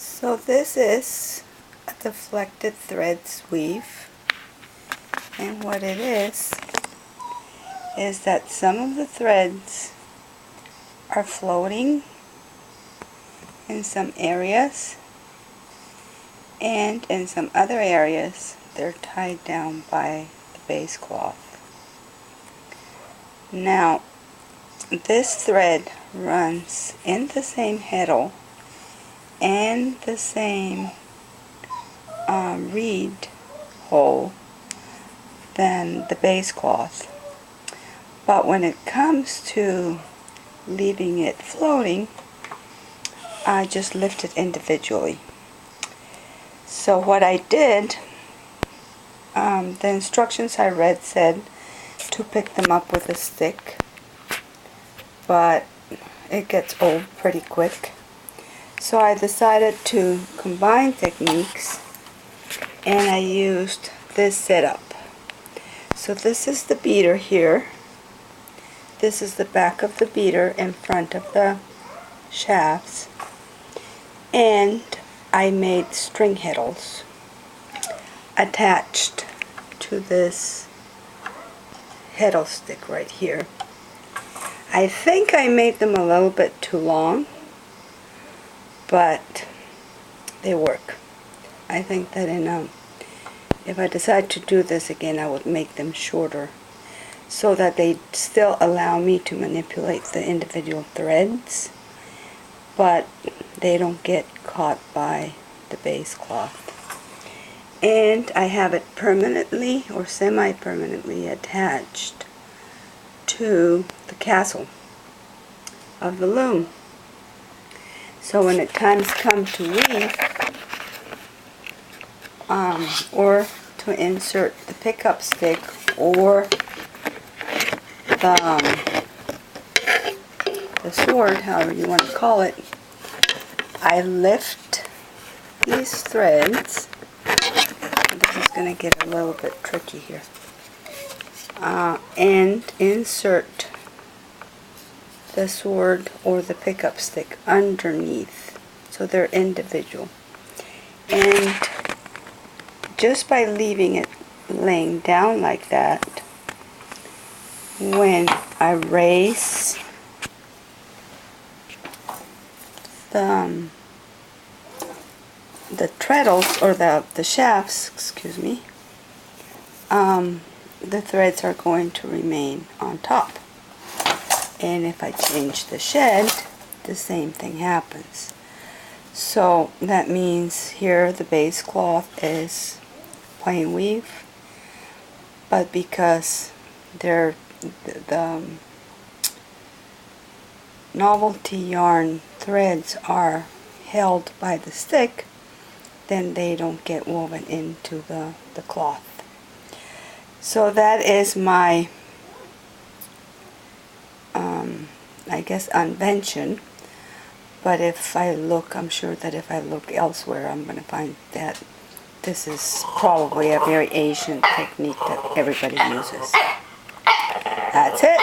So this is a deflected threads weave, and what it is that some of the threads are floating in some areas, and in some other areas they're tied down by the base cloth. Now this thread runs in the same heddle and the same reed hole than the base cloth, but when it comes to leaving it floating, I just lift it individually. So what I did, the instructions I read said to pick them up with a stick, but it gets old pretty quick. So I decided to combine techniques, and I used this setup. So this is the beater here. This is the back of the beater in front of the shafts. And I made string heddles attached to this heddle stick right here. I think I made them a little bit too long, but they work. I think that if I decide to do this again, I would make them shorter so that they still allow me to manipulate the individual threads, but they don't get caught by the base cloth. And I have it permanently or semi-permanently attached to the castle of the loom. So when the times come to weave, or to insert the pickup stick or the sword, however you want to call it, I lift these threads. This is going to get a little bit tricky here. And insert the sword or the pickup stick underneath, so they're individual. And just by leaving it laying down like that, when I raise the treadles or the shafts, excuse me, the threads are going to remain on top. And if I change the shed, the same thing happens. So that means here the base cloth is plain weave, but because the novelty yarn threads are held by the stick, then they don't get woven into the cloth. So that is my I guess invention, but if I look, I'm sure that if I look elsewhere, I'm going to find that this is probably a very ancient technique that everybody uses. That's it.